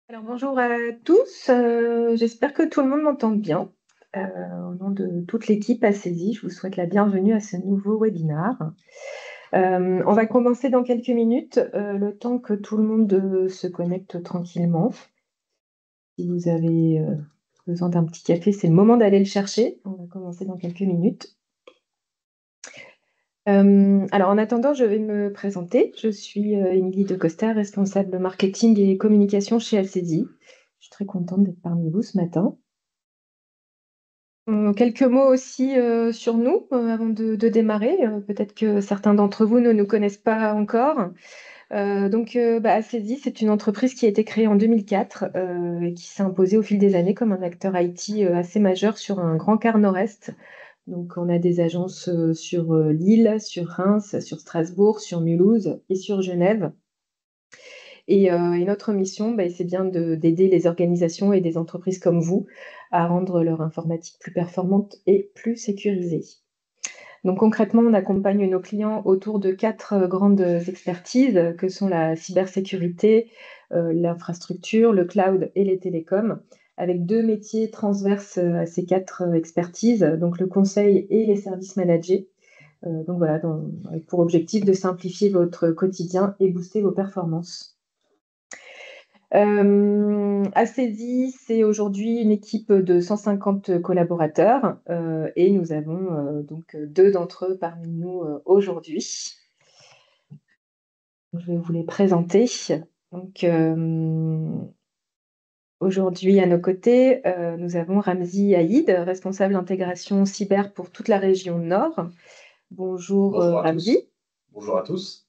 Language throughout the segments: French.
Alors bonjour à tous, j'espère que tout le monde m'entend bien. Au nom de toute l'équipe ACESI, je vous souhaite la bienvenue à ce nouveau webinaire. On va commencer dans quelques minutes, le temps que tout le monde se connecte tranquillement. Si vous avez besoin d'un petit café, c'est le moment d'aller le chercher. On va commencer dans quelques minutes. Alors en attendant, je vais me présenter. Je suis Émilie de Costa, responsable marketing et communication chez ACESI. Je suis très contente d'être parmi vous ce matin. Quelques mots aussi sur nous avant de démarrer. Peut-être que certains d'entre vous ne nous connaissent pas encore. Assesi, c'est une entreprise qui a été créée en 2004 et qui s'est imposée au fil des années comme un acteur IT assez majeur sur un grand quart nord-est. Donc, on a des agences sur Lille, sur Reims, sur Strasbourg, sur Mulhouse et sur Genève. Et notre mission, c'est bien d'aider les organisations et des entreprises comme vous à rendre leur informatique plus performante et plus sécurisée. Donc concrètement, on accompagne nos clients autour de 4 grandes expertises que sont la cybersécurité, l'infrastructure, le cloud et les télécoms, avec 2 métiers transverses à ces 4 expertises, donc le conseil et les services managés. Donc voilà, avec pour objectif de simplifier votre quotidien et booster vos performances. ACESI, c'est aujourd'hui une équipe de 150 collaborateurs et nous avons donc 2 d'entre eux parmi nous aujourd'hui. Je vais vous les présenter. Donc, aujourd'hui, à nos côtés, nous avons Ramzi Haïd, responsable intégration cyber pour toute la région Nord. Bonjour, Bonjour à Ramzi. tous. Bonjour à tous.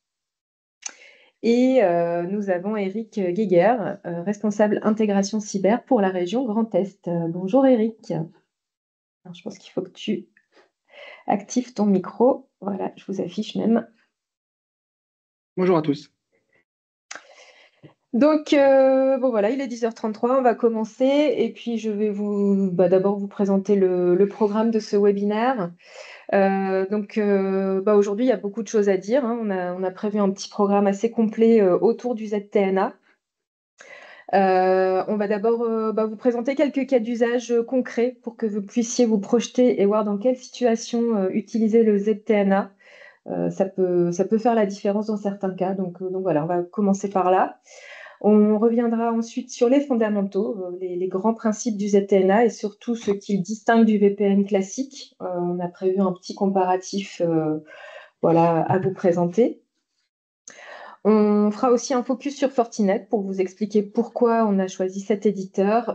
Et nous avons Eric Guéguer, responsable intégration cyber pour la région Grand Est. Bonjour Eric. Alors, je pense qu'il faut que tu actives ton micro. Voilà, je vous affiche même. Bonjour à tous. Donc, bon voilà, il est 10h33, on va commencer. Et puis, je vais d'abord vous présenter le programme de ce webinaire. Aujourd'hui, il y a beaucoup de choses à dire, hein. On a prévu un petit programme assez complet autour du ZTNA. On va d'abord vous présenter quelques cas d'usage concrets pour que vous puissiez vous projeter et voir dans quelle situation utiliser le ZTNA. Ça peut faire la différence dans certains cas. Donc voilà, on va commencer par là. On reviendra ensuite sur les fondamentaux, les grands principes du ZTNA et surtout ce qu'il distingue du VPN classique. On a prévu un petit comparatif à vous présenter. On fera aussi un focus sur Fortinet pour vous expliquer pourquoi on a choisi cet éditeur.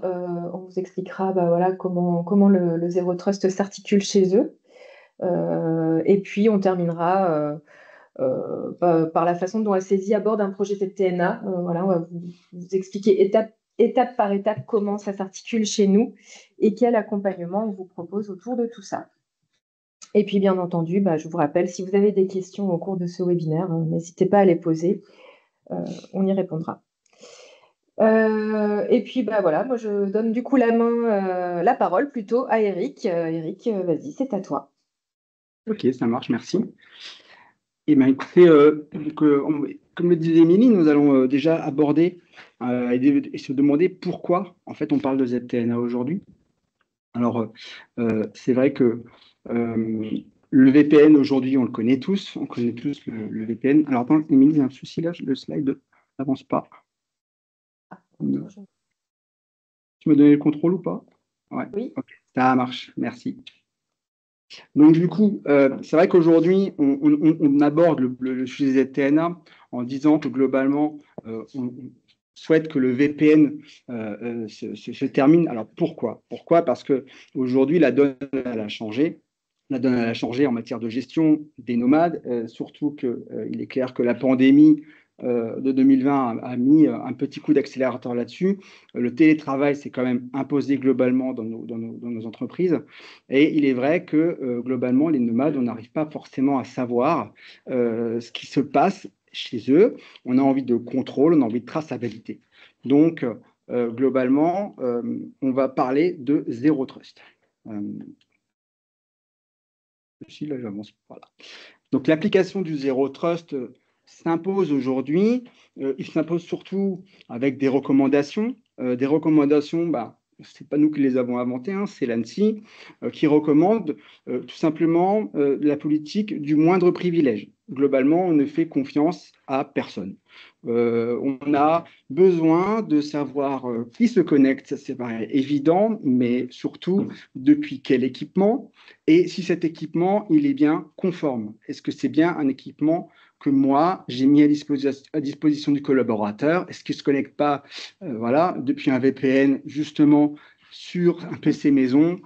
On vous expliquera comment le Zero Trust s'articule chez eux. Et puis, on terminera par la façon dont ACESI aborde un projet ZTNA. On va vous expliquer étape par étape comment ça s'articule chez nous et quel accompagnement on vous propose autour de tout ça. Et puis, bien entendu, je vous rappelle, si vous avez des questions au cours de ce webinaire, n'hésitez pas à les poser. On y répondra. Et puis, moi, je donne du coup la parole plutôt à Eric. Eric, vas-y, c'est à toi. Ok, ça marche, merci. Et bien, écoutez, comme le disait Émilie, nous allons déjà aborder et se demander pourquoi, en fait, on parle de ZTNA aujourd'hui. Alors, c'est vrai que le VPN aujourd'hui, on le connaît tous. On connaît tous le VPN. Alors, attends, Émilie, il y a un souci là, le slide n'avance pas. Tu m'as donné le contrôle ou pas? Ouais, Oui. ok, ça marche, merci. Donc, du coup, c'est vrai qu'aujourd'hui, on aborde le sujet ZTNA en disant que globalement, on souhaite que le VPN se termine. Alors, pourquoi? Pourquoi? Parce qu'aujourd'hui, la donne elle a changé. La donne elle a changé en matière de gestion des nomades, surtout qu'il est clair que la pandémie de 2020 a mis un petit coup d'accélérateur là-dessus. Le télétravail s'est quand même imposé globalement dans nos entreprises. Et il est vrai que globalement, les nomades, on n'arrive pas forcément à savoir ce qui se passe chez eux. On a envie de contrôle, on a envie de traçabilité. Donc, globalement, on va parler de zéro trust. Là, j'avance. Voilà. Donc, l'application du zéro trust s'impose aujourd'hui. Il s'impose surtout avec des recommandations des recommandations, ce n'est pas nous qui les avons inventées, hein, c'est l'ANSSI qui recommande tout simplement la politique du moindre privilège. Globalement, on ne fait confiance à personne. On a besoin de savoir qui se connecte, ça c'est paraît évident, mais surtout depuis quel équipement et si cet équipement il est bien conforme. Est-ce que c'est bien un équipement que moi j'ai mis à disposition du collaborateur? Est-ce qu'il ne se connecte pas voilà, depuis un VPN justement sur un PC maison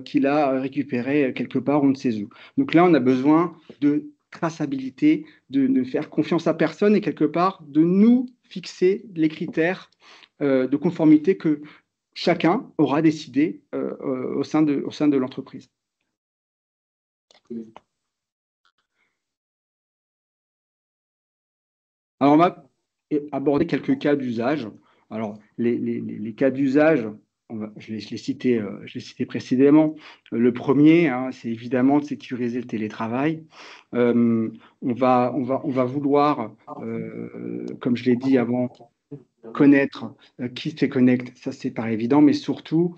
qu'il a récupéré quelque part, on ne sait où. Donc là, on a besoin de traçabilité, de ne faire confiance à personne et quelque part de nous fixer les critères de conformité que chacun aura décidé au sein de l'entreprise. Alors, on va aborder quelques cas d'usage. Alors, les cas d'usage, je l'ai cité précédemment. Le premier, hein, c'est évidemment de sécuriser le télétravail. On va vouloir, comme je l'ai dit avant, connaître qui se connecte, ça c'est pas évident, mais surtout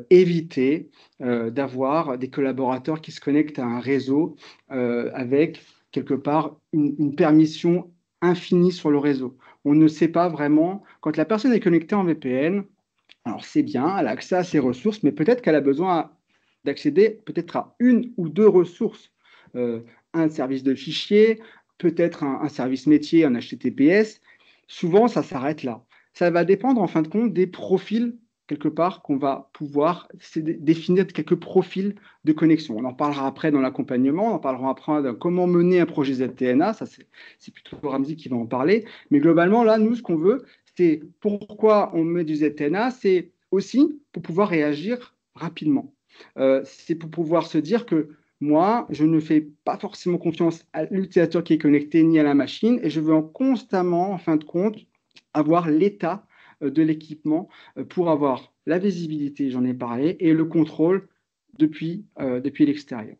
éviter d'avoir des collaborateurs qui se connectent à un réseau avec quelque part une permission infinie sur le réseau. On ne sait pas vraiment, quand la personne est connectée en VPN, alors c'est bien, elle a accès à ses ressources, mais peut-être qu'elle a besoin d'accéder peut-être à une ou deux ressources, un service de fichiers, peut-être un service métier, un HTTPS. Souvent, ça s'arrête là. Ça va dépendre en fin de compte des profils quelque part qu'on va pouvoir définir quelques profils de connexion. On en parlera après dans l'accompagnement, on en parlera après de comment mener un projet ZTNA, ça c'est plutôt Ramzi qui va en parler, mais globalement là, nous, ce qu'on veut, c'est pourquoi on met du ZTNA, c'est aussi pour pouvoir réagir rapidement. C'est pour pouvoir se dire que moi, je ne fais pas forcément confiance à l'utilisateur qui est connecté ni à la machine et je veux constamment, en fin de compte, avoir l'état de l'équipement pour avoir la visibilité, j'en ai parlé, et le contrôle depuis l'extérieur.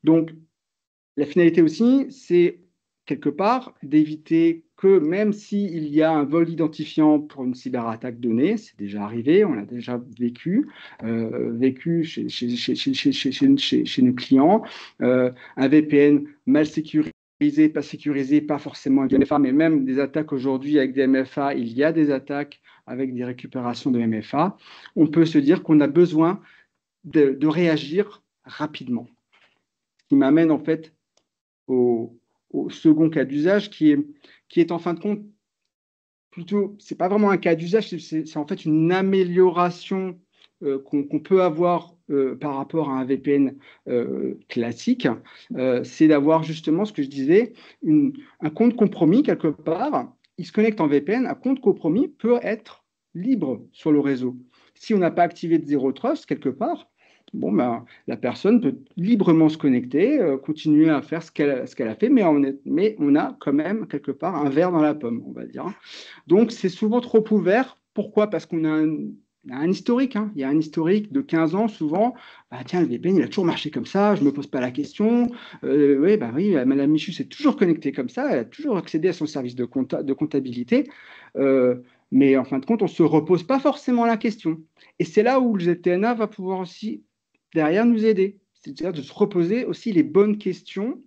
Donc, la finalité aussi, c'est quelque part d'éviter que même s'il y a un vol identifiant pour une cyberattaque donnée, c'est déjà arrivé, on l'a déjà vécu chez nos clients, un VPN mal sécurisé, pas sécurisé, pas forcément avec des MFA, mais même des attaques aujourd'hui avec des MFA, il y a des attaques avec des récupérations de MFA, on peut se dire qu'on a besoin de réagir rapidement. Ce qui m'amène en fait au second cas d'usage qui est en fin de compte plutôt, c'est pas vraiment un cas d'usage, c'est en fait une amélioration qu'on peut avoir par rapport à un VPN classique, c'est d'avoir justement ce que je disais, un compte compromis quelque part. Il se connecte en VPN, un compte compromis peut être libre sur le réseau. Si on n'a pas activé de Zero Trust quelque part, la personne peut librement se connecter, continuer à faire ce qu'elle a fait, mais on a quand même quelque part un verre dans la pomme, on va dire. Donc, c'est souvent trop ouvert. Pourquoi? Parce qu'on a un historique. Hein. Il y a un historique de 15 ans, souvent. Tiens, le VPN, il a toujours marché comme ça, je ne me pose pas la question. Oui, Madame Michu s'est toujours connectée comme ça, elle a toujours accédé à son service de comptabilité. Mais en fin de compte, on ne se repose pas forcément la question. Et c'est là où le ZTNA va pouvoir aussi, derrière, nous aider. C'est-à-dire de se reposer aussi les bonnes questions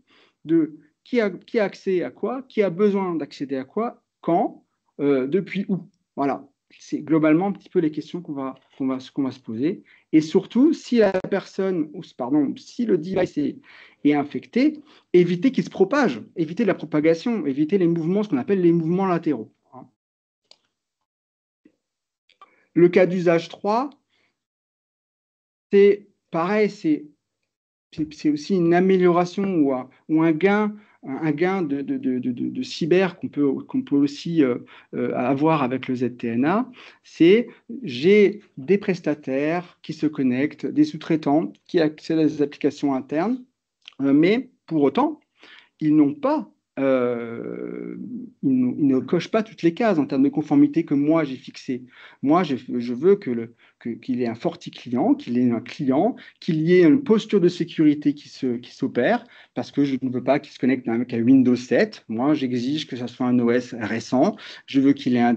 de qui a accès à quoi, qui a besoin d'accéder à quoi, quand, depuis où. Voilà, c'est globalement un petit peu les questions qu'on va se poser. Et surtout, si la personne, si le device est infecté, éviter qu'il se propage, éviter la propagation, éviter les mouvements, ce qu'on appelle les mouvements latéraux. Le cas d'usage 3, c'est pareil, c'est aussi une amélioration ou un gain de cyber qu'on peut aussi avoir avec le ZTNA, c'est j'ai des prestataires qui se connectent, des sous-traitants qui accèdent à des applications internes, mais pour autant, ils n'ont pas ils ne cochent pas toutes les cases en termes de conformité que moi j'ai fixées. Moi, je veux qu'il ait un FortiClient, qu'il ait un client, qu'il y ait une posture de sécurité qui s'opère, parce que je ne veux pas qu'il se connecte avec un Windows 7. Moi, j'exige que ce soit un OS récent. Je veux qu'il ait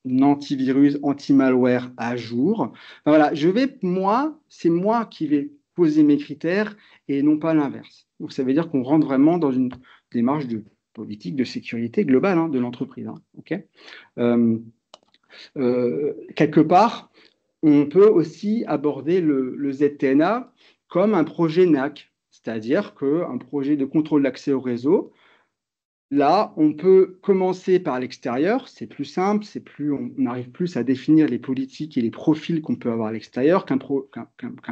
antivirus, anti-malware à jour. Enfin, voilà, c'est moi qui vais poser mes critères et non pas l'inverse. Donc, ça veut dire qu'on rentre vraiment dans une démarche de politique de sécurité globale de l'entreprise. Ok. Euh, Quelque part, on peut aussi aborder le ZTNA comme un projet NAC, c'est-à-dire qu'un projet de contrôle d'accès au réseau. Là, on peut commencer par l'extérieur, c'est plus simple, on arrive plus à définir les politiques et les profils qu'on peut avoir à l'extérieur qu'un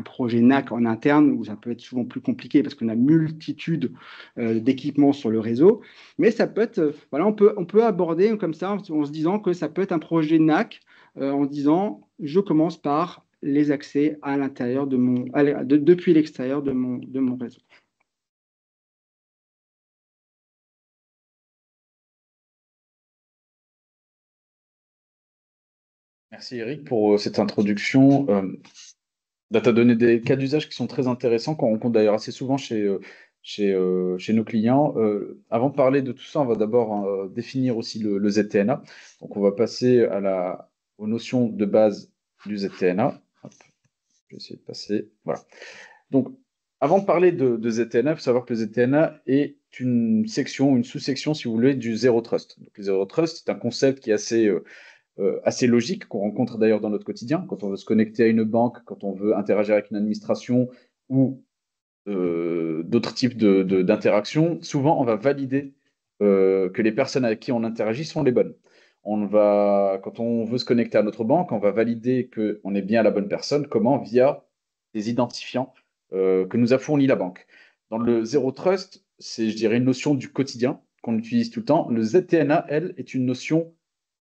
projet NAC en interne, où ça peut être souvent plus compliqué parce qu'on a multitude d'équipements sur le réseau. Mais ça peut être, voilà, on peut aborder comme ça en se disant que ça peut être un projet NAC, en disant je commence par les accès à l'intérieur depuis l'extérieur de mon réseau. Merci Eric pour cette introduction. Là, tu as donné des cas d'usage qui sont très intéressants, qu'on rencontre d'ailleurs assez souvent chez nos clients. Avant de parler de tout ça, on va d'abord définir aussi le ZTNA. Donc, on va passer aux notions de base du ZTNA. Hop, je vais essayer de passer. Voilà. Donc, avant de parler de ZTNA, il faut savoir que le ZTNA est une section, une sous-section, si vous voulez, du Zero Trust. Donc, le Zero Trust, c'est un concept qui est assez logique, qu'on rencontre d'ailleurs dans notre quotidien, quand on veut se connecter à une banque, quand on veut interagir avec une administration ou d'autres types d'interactions. Souvent, on va valider que les personnes avec qui on interagit sont les bonnes. Quand on veut se connecter à notre banque, on va valider qu'on est bien la bonne personne. Comment? Via des identifiants que nous a fournis la banque. Dans le Zero Trust, c'est, je dirais, une notion du quotidien qu'on utilise tout le temps. Le ZTNA, elle, est une notion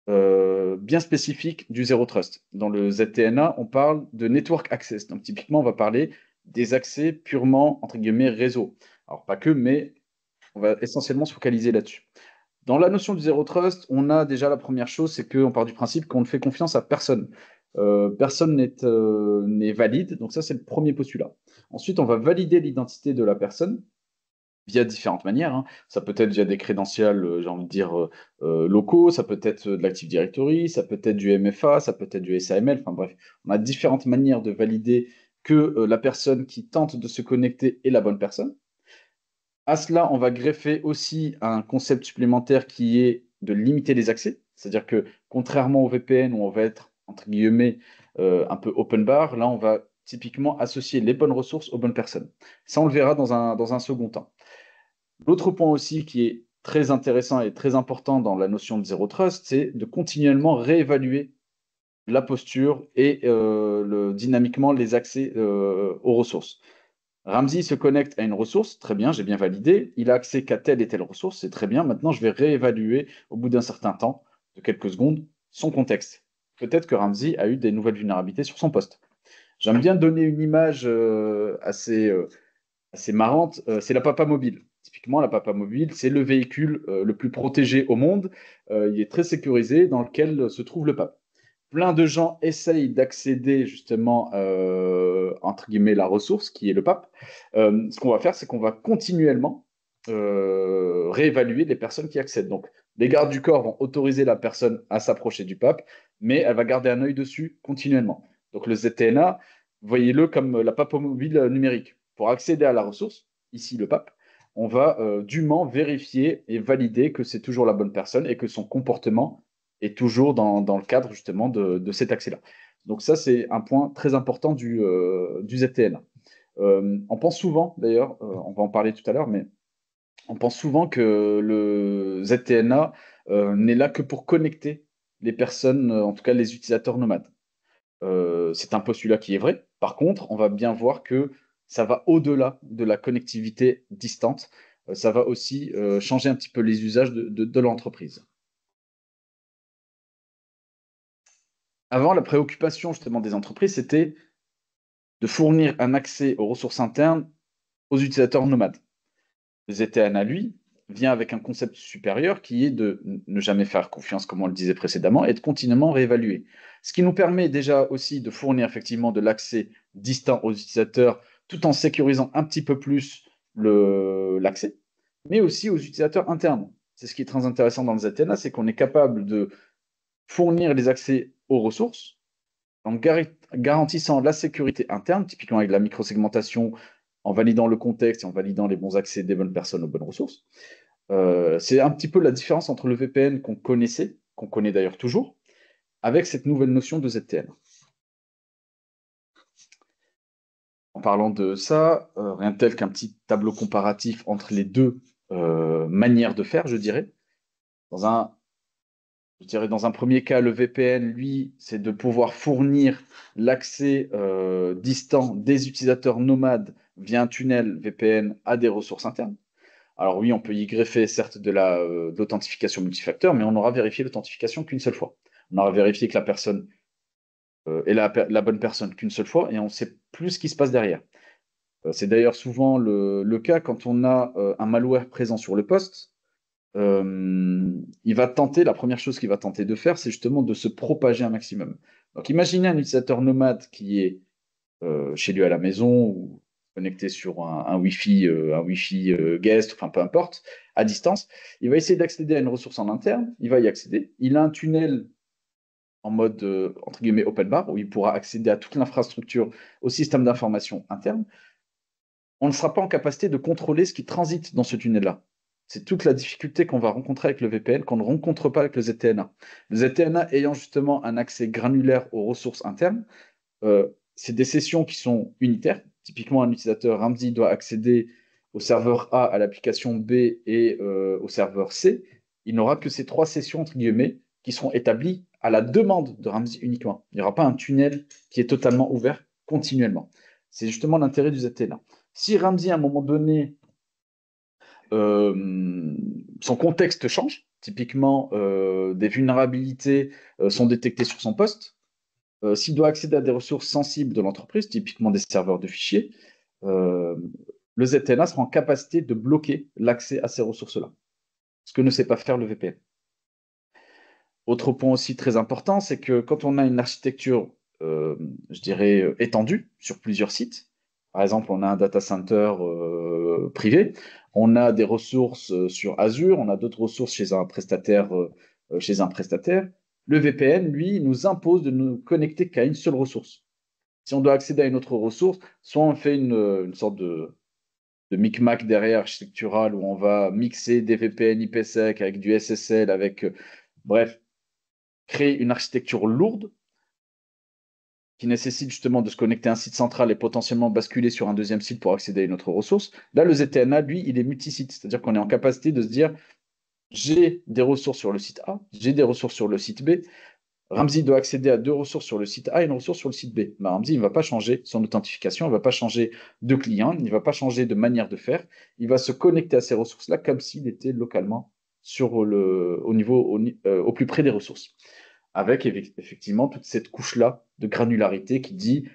bien spécifique du Zero Trust. Dans le ZTNA, on parle de Network Access. Donc, typiquement, on va parler des accès purement, entre guillemets, réseau. Alors, pas que, mais on va essentiellement se focaliser là-dessus. Dans la notion du Zero Trust, on a déjà la première chose, c'est qu'on part du principe qu'on ne fait confiance à personne. Personne n'est valide, donc ça, c'est le premier postulat. Ensuite, on va valider l'identité de la personne via différentes manières, hein. Ça peut être via des crédentials, j'ai envie de dire, locaux, ça peut être de l'Active Directory, ça peut être du MFA, ça peut être du SAML, enfin bref, on a différentes manières de valider que la personne qui tente de se connecter est la bonne personne. À cela, on va greffer aussi un concept supplémentaire qui est de limiter les accès, c'est-à-dire que contrairement au VPN où on va être, entre guillemets, un peu open bar, là, on va typiquement associer les bonnes ressources aux bonnes personnes. Ça, on le verra dans un second temps. L'autre point aussi qui est très intéressant et très important dans la notion de Zero Trust, c'est de continuellement réévaluer la posture et dynamiquement les accès aux ressources. Ramsey se connecte à une ressource, très bien, j'ai bien validé. Il a accès qu'à telle et telle ressource, c'est très bien. Maintenant, je vais réévaluer au bout d'un certain temps, de quelques secondes, son contexte. Peut-être que Ramsey a eu des nouvelles vulnérabilités sur son poste. J'aime bien donner une image assez marrante, c'est la Papa Mobile. Typiquement, la Papa Mobile, c'est le véhicule le plus protégé au monde. Il est très sécurisé, dans lequel se trouve le pape. Plein de gens essayent d'accéder justement, entre guillemets, la ressource qui est le pape. Ce qu'on va faire, c'est qu'on va continuellement réévaluer les personnes qui accèdent. Donc, les gardes du corps vont autoriser la personne à s'approcher du pape, mais elle va garder un œil dessus continuellement. Donc, le ZTNA, voyez-le comme la Papa Mobile numérique. Pour accéder à la ressource, ici le pape, on va dûment vérifier et valider que c'est toujours la bonne personne et que son comportement est toujours dans le cadre justement de cet accès-là. Donc ça, c'est un point très important du ZTNA. On pense souvent, d'ailleurs, on va en parler tout à l'heure, mais on pense souvent que le ZTNA n'est là que pour connecter les personnes, en tout cas les utilisateurs nomades. C'est un postulat qui est vrai. Par contre, on va bien voir que ça va au-delà de la connectivité distante. Ça va aussi changer un petit peu les usages de l'entreprise. Avant, la préoccupation justement des entreprises, c'était de fournir un accès aux ressources internes aux utilisateurs nomades. Le ZTNA, lui, vient avec un concept supérieur qui est de ne jamais faire confiance, comme on le disait précédemment, et de continuellement réévaluer. Ce qui nous permet déjà aussi de fournir effectivement de l'accès distant aux utilisateurs tout en sécurisant un petit peu plus l'accès, mais aussi aux utilisateurs internes. C'est ce qui est très intéressant dans le ZTNA, c'est qu'on est capable de fournir les accès aux ressources en garantissant la sécurité interne, typiquement avec la microsegmentation, en validant le contexte et en validant les bons accès des bonnes personnes aux bonnes ressources. C'est un petit peu la différence entre le VPN qu'on connaissait, qu'on connaît d'ailleurs toujours, avec cette nouvelle notion de ZTN. En parlant de ça, rien de tel qu'un petit tableau comparatif entre les deux manières de faire, je dirais. Dans un premier cas, le VPN, lui, c'est de pouvoir fournir l'accès distant des utilisateurs nomades via un tunnel VPN à des ressources internes. Alors oui, on peut y greffer certes de l'authentification multifacteur, mais on aura vérifié l'authentification qu'une seule fois. On aura vérifié que la personne est la bonne personne qu'une seule fois et on ne sait plus ce qui se passe derrière. C'est d'ailleurs souvent le cas quand on a un malware présent sur le poste. La première chose qu'il va tenter de faire, c'est justement de se propager un maximum. Donc imaginez un utilisateur nomade qui est chez lui à la maison ou connecté sur un Wi-Fi, guest, enfin peu importe, à distance. Il va essayer d'accéder à une ressource en interne, il va y accéder. Il a un tunnel en mode, entre guillemets, open bar, où il pourra accéder à toute l'infrastructure, au système d'information interne. On ne sera pas en capacité de contrôler ce qui transite dans ce tunnel-là. C'est toute la difficulté qu'on va rencontrer avec le VPN, qu'on ne rencontre pas avec le ZTNA. Le ZTNA ayant justement un accès granulaire aux ressources internes, c'est des sessions qui sont unitaires. Typiquement, un utilisateur Ramsey doit accéder au serveur A, à l'application B et au serveur C. Il n'aura que ces 3 sessions, entre guillemets, qui seront établies à la demande de Ramsey uniquement. Il n'y aura pas un tunnel qui est totalement ouvert continuellement. C'est justement l'intérêt du ZTNA. Si Ramsey, à un moment donné, son contexte change, typiquement des vulnérabilités sont détectées sur son poste, s'il doit accéder à des ressources sensibles de l'entreprise, typiquement des serveurs de fichiers, le ZTNA sera en capacité de bloquer l'accès à ces ressources-là, ce que ne sait pas faire le VPN. Autre point aussi très important, c'est que quand on a une architecture, je dirais, étendue sur plusieurs sites, par exemple, on a un data center privé, on a des ressources sur Azure, on a d'autres ressources chez un prestataire, le VPN, lui, nous impose de nous connecter qu'à une seule ressource. Si on doit accéder à une autre ressource, soit on fait une sorte de micmac derrière architectural où on va mixer des VPN IPsec avec du SSL, bref, créer une architecture lourde qui nécessite justement de se connecter à un site central et potentiellement basculer sur un deuxième site pour accéder à une autre ressource. Là, le ZTNA, lui, il est multisite, c'est-à-dire qu'on est en capacité de se dire, j'ai des ressources sur le site A, j'ai des ressources sur le site B. Ramsey doit accéder à 2 ressources sur le site A et une ressource sur le site B. Mais Ramsey, il ne va pas changer son authentification, il ne va pas changer de client, il ne va pas changer de manière de faire. Il va se connecter à ces ressources-là comme s'il était localement au plus près des ressources. Avec effectivement toute cette couche-là de granularité qui dit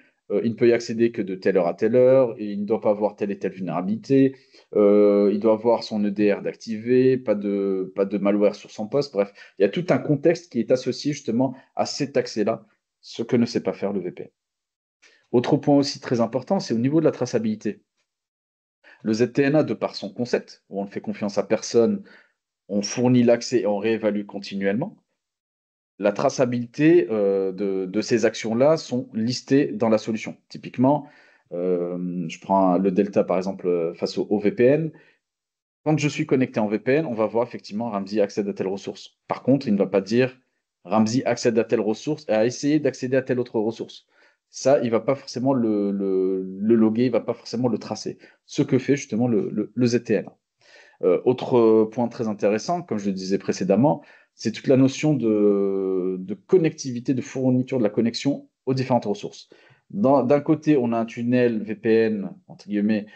il ne peut y accéder que de telle heure à telle heure, et il ne doit pas avoir telle et telle vulnérabilité, il doit avoir son EDR d'activer, pas de malware sur son poste, bref, il y a tout un contexte qui est associé justement à cet accès-là, ce que ne sait pas faire le VPN. Autre point aussi très important, c'est au niveau de la traçabilité. Le ZTNA, de par son concept, où on ne fait confiance à personne, on fournit l'accès et on réévalue continuellement. La traçabilité de ces actions-là sont listées dans la solution. Typiquement, je prends le delta par exemple face au VPN. Quand je suis connecté en VPN, on va voir effectivement Ramsey accède à telle ressource. Par contre, il ne va pas dire Ramsey accède à telle ressource et a essayé d'accéder à telle autre ressource. Ça, il ne va pas forcément le loguer, il ne va pas forcément le tracer. Ce que fait justement le ZTN. Autre point très intéressant, comme je le disais précédemment, c'est toute la notion de connectivité, de fourniture de la connexion aux différentes ressources. D'un côté, on a un tunnel VPN, entre guillemets,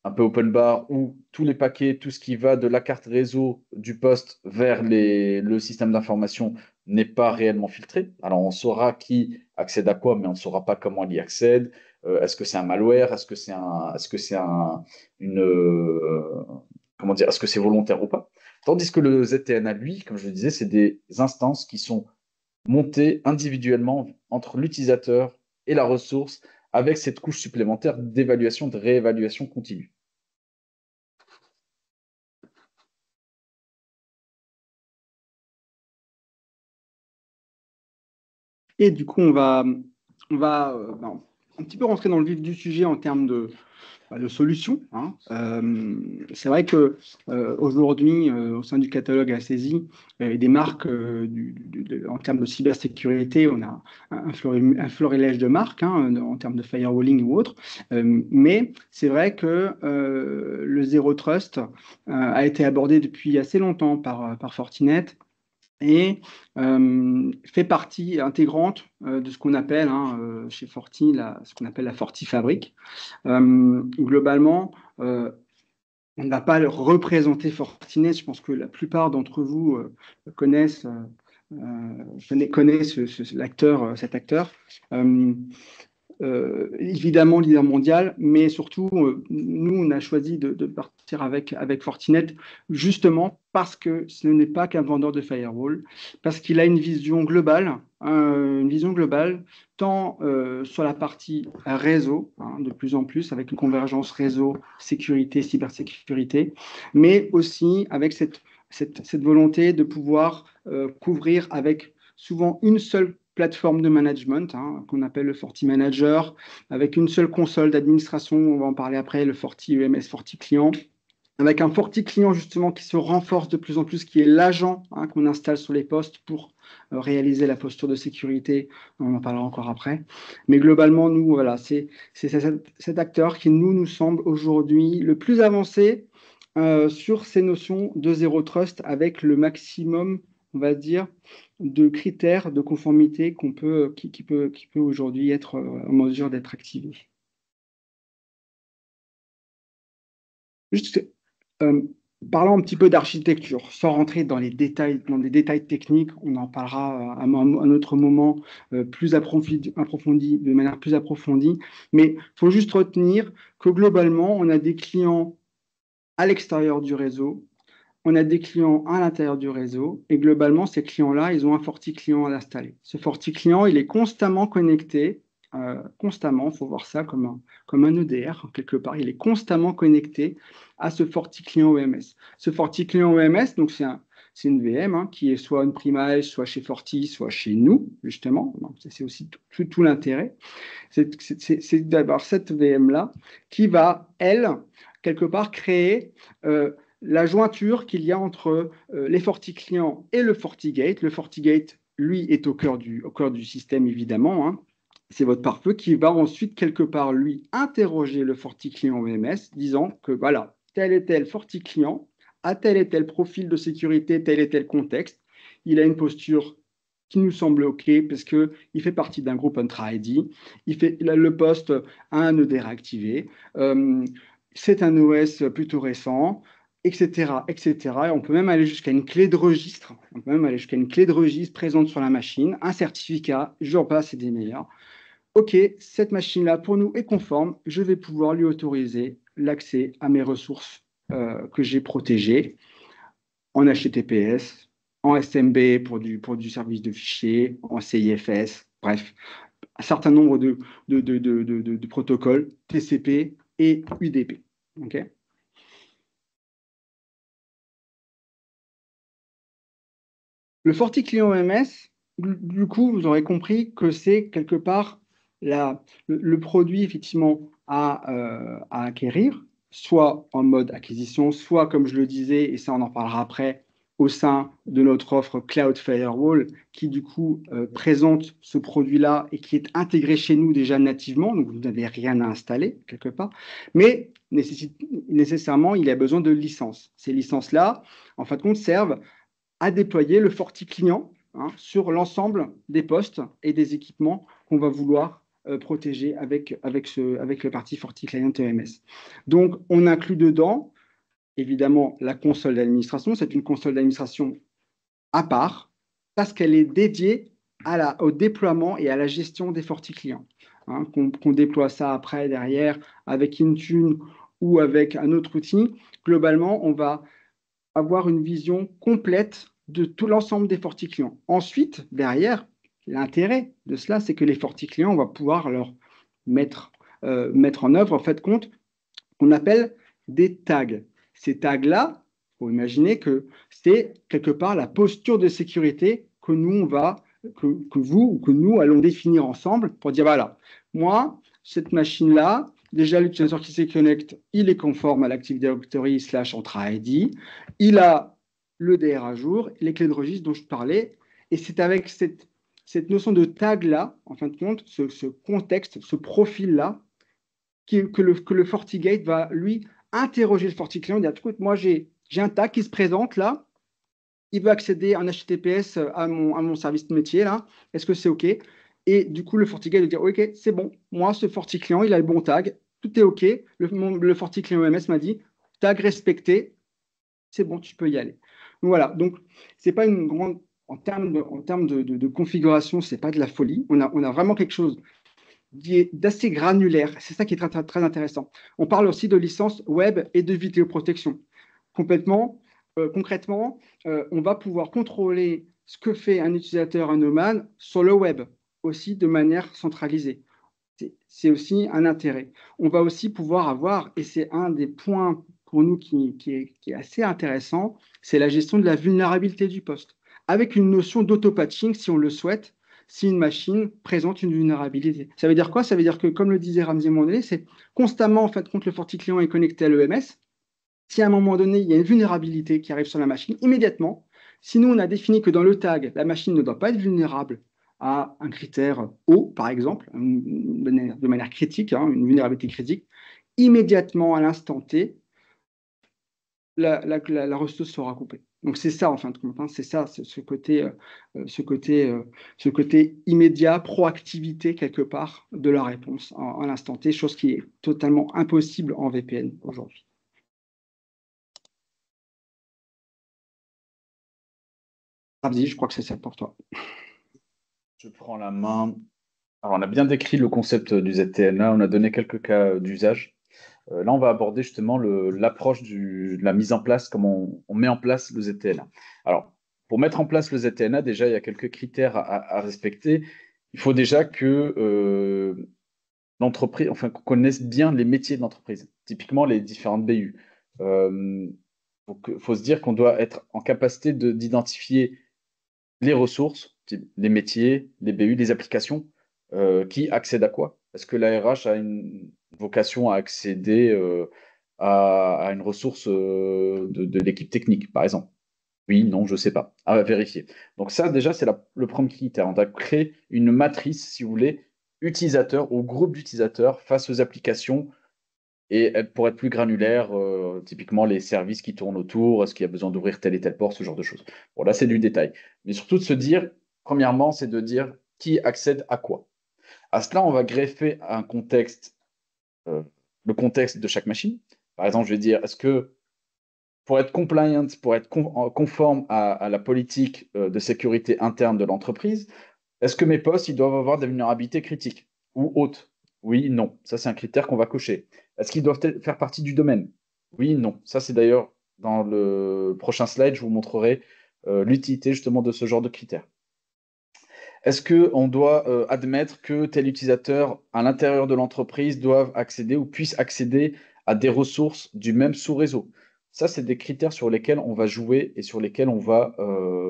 un peu open bar, où tous les paquets, tout ce qui va de la carte réseau du poste vers le système d'information n'est pas réellement filtré. Alors, on saura qui accède à quoi, mais on ne saura pas comment il y accède. Est-ce que c'est un malware? Est-ce que c'est volontaire ou pas? Tandis que le ZTNA, lui, comme je le disais, c'est des instances qui sont montées individuellement entre l'utilisateur et la ressource avec cette couche supplémentaire d'évaluation, de réévaluation continue. Et du coup, on va un petit peu rentrer dans le vif du sujet en termes de solutions. Hein. C'est vrai que aujourd'hui, au sein du catalogue ACESI et des marques en termes de cybersécurité, on a un florilège de marques hein, en termes de firewalling ou autre. Mais c'est vrai que le Zero Trust a été abordé depuis assez longtemps par Fortinet et fait partie intégrante de ce qu'on appelle chez Forti ce qu'on appelle la Forti Fabric. Globalement, on ne va pas représenter Fortinet. Je pense que la plupart d'entre vous connaissent, cet acteur. Évidemment leader mondial, mais surtout, nous, on a choisi de partir avec Fortinet justement parce que ce n'est pas qu'un vendeur de firewall, parce qu'il a une vision globale tant sur la partie réseau, hein, de plus en plus, avec une convergence réseau, sécurité, cybersécurité, mais aussi avec cette volonté de pouvoir couvrir avec souvent une seule plateforme de management hein, qu'on appelle le Forti Manager, avec une seule console d'administration, on va en parler après, le Forti EMS Forti Client, avec un Forti Client justement qui se renforce de plus en plus, qui est l'agent hein, qu'on installe sur les postes pour réaliser la posture de sécurité, on en parlera encore après. Mais globalement, nous, voilà, c'est cet acteur qui nous semble aujourd'hui le plus avancé sur ces notions de Zero Trust avec le maximum, on va dire, de critères de conformité qui peut aujourd'hui être en mesure d'être activé. Juste parlons un petit peu d'architecture, sans rentrer dans des détails techniques, on en parlera à un autre moment de manière plus approfondie, mais il faut juste retenir que globalement, on a des clients à l'extérieur du réseau, on a des clients à l'intérieur du réseau et globalement, ces clients-là, ils ont un Forti client à l'installer. Ce Forti client, il est constamment connecté, constamment, il faut voir ça comme un EDR, quelque part, il est constamment connecté à ce Forti client OMS. Ce Forti client OMS, donc c'est une VM hein, qui est soit on-premise, soit chez Forti, soit chez nous, justement. Donc, c'est aussi tout l'intérêt. C'est d'avoir cette VM-là qui va, elle, quelque part, créer la jointure qu'il y a entre les FortiClients et le FortiGate. Le FortiGate, lui, est au cœur du système, évidemment. Hein. C'est votre pare-feu qui va ensuite, quelque part, lui, interroger le FortiClient OMS, disant que, voilà, tel et tel FortiClient a tel et tel profil de sécurité, tel et tel contexte. Il a une posture qui nous semble OK parce qu'il fait partie d'un groupe Entra-ID. Le poste a un EDR activé. C'est un OS plutôt récent, etc., etc. Et on peut même aller jusqu'à une clé de registre. On peut même aller jusqu'à une clé de registre présente sur la machine, un certificat, j'en passe et des meilleurs. OK, cette machine-là, pour nous, est conforme. Je vais pouvoir lui autoriser l'accès à mes ressources que j'ai protégées en HTTPS, en SMB pour du service de fichiers, en CIFS, bref, un certain nombre de protocoles TCP et UDP. Okay. Le FortiClient OMS, du coup, vous aurez compris que c'est quelque part le produit effectivement à acquérir, soit en mode acquisition, soit comme je le disais, et ça on en parlera après, au sein de notre offre Cloud Firewall, qui du coup présente ce produit-là et qui est intégré chez nous déjà nativement, donc vous n'avez rien à installer quelque part, mais nécessairement il a besoin de licences. Ces licences-là, en fin de compte, servent à déployer le FortiClient hein, sur l'ensemble des postes et des équipements qu'on va vouloir protéger avec le parti FortiClient EMS. Donc, on inclut dedans, évidemment, la console d'administration. C'est une console d'administration à part parce qu'elle est dédiée au déploiement et à la gestion des FortiClients. Hein, qu'on déploie ça après, derrière, avec Intune ou avec un autre outil. Globalement, on va avoir une vision complète de tout l'ensemble des FortiClients. Ensuite, derrière, l'intérêt de cela, c'est que les FortiClients, on va pouvoir leur mettre en œuvre, en fait, compte qu'on appelle des tags. Ces tags-là, il faut imaginer que c'est quelque part la posture de sécurité que nous, on va que vous ou que nous allons définir ensemble pour dire, voilà, moi, cette machine-là, déjà, l'utilisateur qui s'y connecte, il est conforme à l'Active Directory / Entra ID, il a le DR à jour, les clés de registre dont je parlais, et c'est avec cette notion de tag-là, en fin de compte, ce contexte, ce profil-là, que le FortiGate va, lui, interroger le FortiClient, dire, écoute, moi, j'ai un tag qui se présente là, il veut accéder en HTTPS à mon service métier, là, est-ce que c'est OK? Et du coup, le FortiGate va dire, OK, c'est bon, moi, ce FortiClient, il a le bon tag, tout est OK, le FortiClient OMS m'a dit, tag respecté, c'est bon, tu peux y aller. Donc, voilà, donc, c'est pas une grande, en termes de configuration, c'est pas de la folie, on a vraiment quelque chose d'assez granulaire. C'est ça qui est très, très, très intéressant. On parle aussi de licence web et de vidéoprotection. Concrètement, on va pouvoir contrôler ce que fait un utilisateur, un nomade, sur le web, aussi de manière centralisée. C'est aussi un intérêt. On va aussi pouvoir avoir, et c'est un des points pour nous qui est assez intéressant, c'est la gestion de la vulnérabilité du poste, avec une notion d'auto-patching, si on le souhaite, si une machine présente une vulnérabilité. Ça veut dire quoi? Ça veut dire que, comme le disait Ramzi Mondele, c'est constamment, en fin de compte, le FortiClient est connecté à l'EMS. Si à un moment donné, il y a une vulnérabilité qui arrive sur la machine, immédiatement, si nous, on a défini que dans le tag, la machine ne doit pas être vulnérable à un critère haut, par exemple, de manière critique, hein, une vulnérabilité critique, immédiatement, à l'instant T, la ressource sera coupée. Donc c'est ça, en fin de compte, hein, c'est ça, ce côté immédiat, proactivité quelque part de la réponse à l'instant T, chose qui est totalement impossible en VPN aujourd'hui. Abdi, je crois que c'est ça pour toi. Je prends la main. Alors, on a bien décrit le concept du ZTNA, on a donné quelques cas d'usage. Là, on va aborder justement l'approche de la mise en place, comment on met en place le ZTNA. Alors, pour mettre en place le ZTNA, déjà, il y a quelques critères à respecter. Il faut déjà que l'entreprise, enfin, qu'on connaisse bien les métiers de l'entreprise, typiquement les différentes BU. Faut se dire qu'on doit être en capacité d'identifier les ressources, les métiers, les BU, les applications, qui accèdent à quoi? Est-ce que la RH a une vocation à accéder à une ressource de l'équipe technique, par exemple? Oui, non, je ne sais pas. À vérifier. Donc ça, déjà, c'est le premier critère. On doit créer une matrice, si vous voulez, utilisateur ou groupe d'utilisateurs face aux applications et pour être plus granulaire, typiquement les services qui tournent autour, est-ce qu'il y a besoin d'ouvrir tel et tel port, ce genre de choses. Bon, là, c'est du détail. Mais surtout de se dire, premièrement, c'est de dire qui accède à quoi. À cela, on va greffer un contexte, le contexte de chaque machine. Par exemple, je vais dire, est-ce que pour être compliant, pour être conforme à la politique de sécurité interne de l'entreprise, est-ce que mes postes, ils doivent avoir des vulnérabilités critiques ou hautes? Oui, non. Ça, c'est un critère qu'on va cocher. Est-ce qu'ils doivent faire partie du domaine? Oui, non. Ça, c'est d'ailleurs dans le prochain slide, je vous montrerai l'utilité justement de ce genre de critères. Est-ce qu'on doit admettre que tel utilisateur à l'intérieur de l'entreprise doive accéder ou puisse accéder à des ressources du même sous-réseau? Ça, c'est des critères sur lesquels on va jouer et sur lesquels on va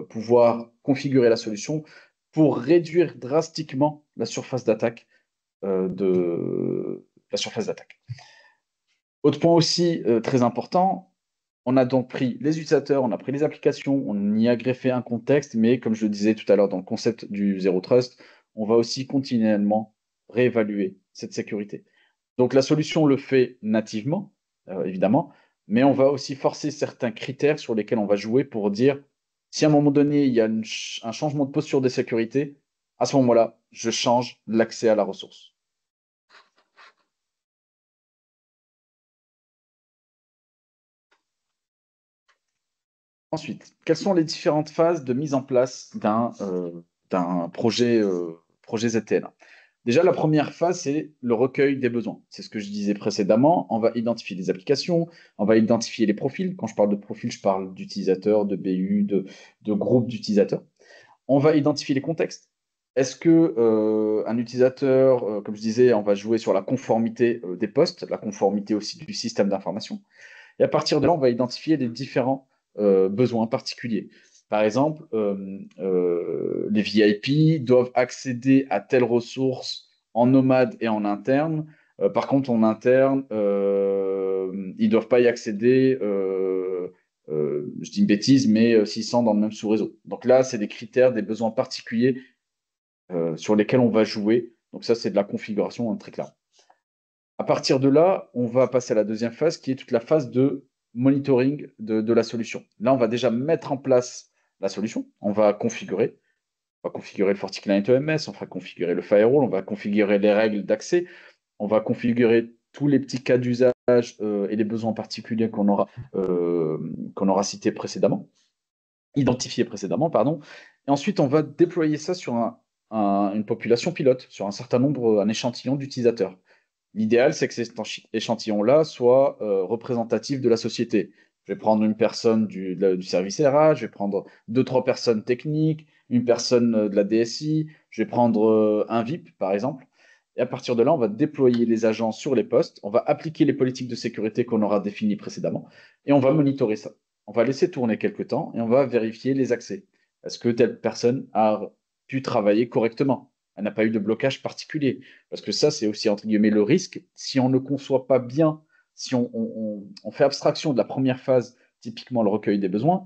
pouvoir configurer la solution pour réduire drastiquement la surface d'attaque Autre point aussi très important, on a donc pris les utilisateurs, on a pris les applications, on y a greffé un contexte, mais comme je le disais tout à l'heure dans le concept du Zero Trust, on va aussi continuellement réévaluer cette sécurité. Donc la solution le fait nativement, évidemment, mais on va aussi forcer certains critères sur lesquels on va jouer pour dire si à un moment donné il y a un changement de posture de sécurité, à ce moment-là, je change l'accès à la ressource. Ensuite, quelles sont les différentes phases de mise en place d'un projet ZTNA? Déjà, la première phase, c'est le recueil des besoins. C'est ce que je disais précédemment. On va identifier les applications, on va identifier les profils. Quand je parle de profils, je parle d'utilisateurs, de BU, de groupes d'utilisateurs. On va identifier les contextes. Est-ce que un utilisateur, comme je disais, on va jouer sur la conformité des postes, la conformité aussi du système d'information. Et à partir de là, on va identifier les différents besoins particuliers. Par exemple, les VIP doivent accéder à telle ressource en nomade et en interne. Par contre, en interne, ils ne doivent pas y accéder, je dis une bêtise, mais s'ils sont dans le même sous-réseau. Donc là, c'est des critères, des besoins particuliers sur lesquels on va jouer. Donc ça, c'est de la configuration très claire. À partir de là, on va passer à la deuxième phase, qui est toute la phase de monitoring de la solution. Là, on va déjà mettre en place la solution. On va configurer le FortiClient EMS, on va configurer le firewall, on va configurer les règles d'accès, on va configurer tous les petits cas d'usage et les besoins particuliers qu'on aura cités précédemment, identifiés précédemment, pardon. Et ensuite, on va déployer ça sur une population pilote, sur un certain nombre, un échantillon d'utilisateurs. L'idéal, c'est que cet échantillon-là soit représentatif de la société. Je vais prendre une personne du service RH, je vais prendre deux, trois personnes techniques, une personne de la DSI, je vais prendre un VIP, par exemple. Et à partir de là, on va déployer les agents sur les postes, on va appliquer les politiques de sécurité qu'on aura définies précédemment, et on va monitorer ça. On va laisser tourner quelques temps et on va vérifier les accès. Est-ce que telle personne a pu travailler correctement? Elle n'a pas eu de blocage particulier. Parce que ça, c'est aussi, entre guillemets, le risque. Si on ne conçoit pas bien, si on fait abstraction de la première phase, typiquement le recueil des besoins,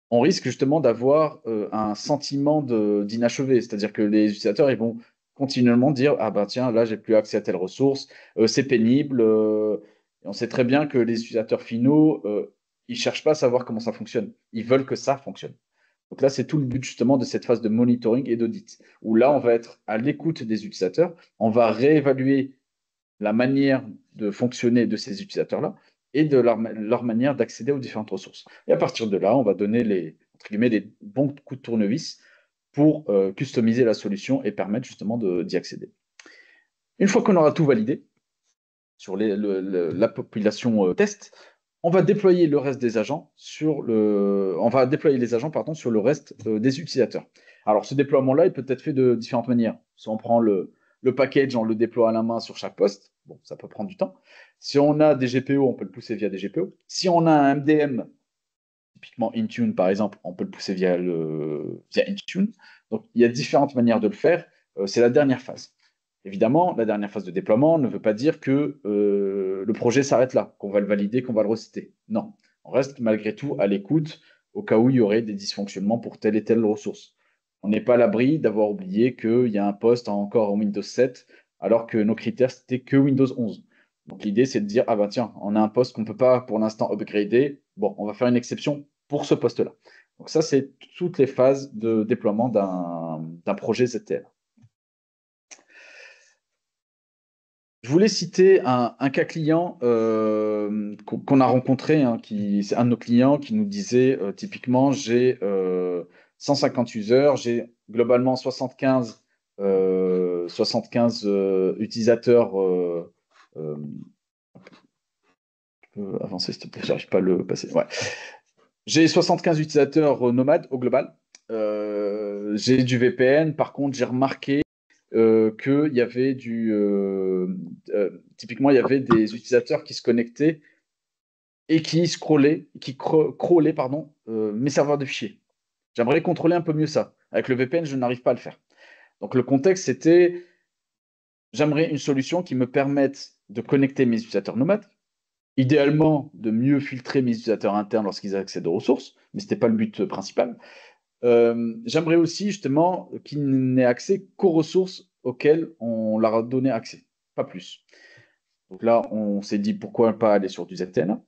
on risque justement d'avoir un sentiment d'inachevé. C'est-à-dire que les utilisateurs, ils vont continuellement dire, ah ben tiens, là, j'ai plus accès à telle ressource, c'est pénible. Et on sait très bien que les utilisateurs finaux, ils cherchent pas à savoir comment ça fonctionne. Ils veulent que ça fonctionne. Donc là, c'est tout le but justement de cette phase de monitoring et d'audit, où là, on va être à l'écoute des utilisateurs, on va réévaluer la manière de fonctionner de ces utilisateurs-là et de leur manière d'accéder aux différentes ressources. Et à partir de là, on va donner entre guillemets, les bons coups de tournevis pour customiser la solution et permettre justement d'y accéder. Une fois qu'on aura tout validé sur la population test, on va déployer le reste des agents on va déployer les agents pardon, sur le reste des utilisateurs. Alors ce déploiement-là, il peut être fait de différentes manières. Soit on prend le package, on le déploie à la main sur chaque poste. Bon, ça peut prendre du temps. Si on a des GPO, on peut le pousser via des GPO. Si on a un MDM, typiquement Intune par exemple, on peut le pousser via Intune. Donc il y a différentes manières de le faire. C'est la dernière phase. Évidemment, la dernière phase de déploiement ne veut pas dire que le projet s'arrête là, qu'on va le valider, qu'on va le reciter. Non, on reste malgré tout à l'écoute au cas où il y aurait des dysfonctionnements pour telle et telle ressource. On n'est pas à l'abri d'avoir oublié qu'il y a un poste encore en Windows 7, alors que nos critères, c'était que Windows 11. Donc l'idée, c'est de dire, ah ben tiens, on a un poste qu'on ne peut pas pour l'instant upgrader. Bon, on va faire une exception pour ce poste-là. Donc ça, c'est toutes les phases de déploiement d'un projet ZTL. Je voulais citer un cas client qu'on a rencontré, hein, c'est un de nos clients qui nous disait typiquement, j'ai 150 users, j'ai globalement 75 utilisateurs. Euh, tu peux avancer, s'il te plaît, j'arrive pas à le passer. Ouais. J'ai 75 utilisateurs nomades au global. J'ai du VPN, par contre, j'ai remarqué qu'il y avait typiquement, il y avait des utilisateurs qui se connectaient et qui crawlaient, pardon, mes serveurs de fichiers. J'aimerais contrôler un peu mieux ça. Avec le VPN, je n'arrive pas à le faire. Donc le contexte, c'était, j'aimerais une solution qui me permette de connecter mes utilisateurs nomades, idéalement de mieux filtrer mes utilisateurs internes lorsqu'ils accèdent aux ressources, mais ce n'était pas le but principal. J'aimerais aussi justement qu'ils n'aient accès qu'aux ressources auxquelles on leur a donné accès, pas plus. Donc là, on s'est dit pourquoi pas aller sur du ZTN.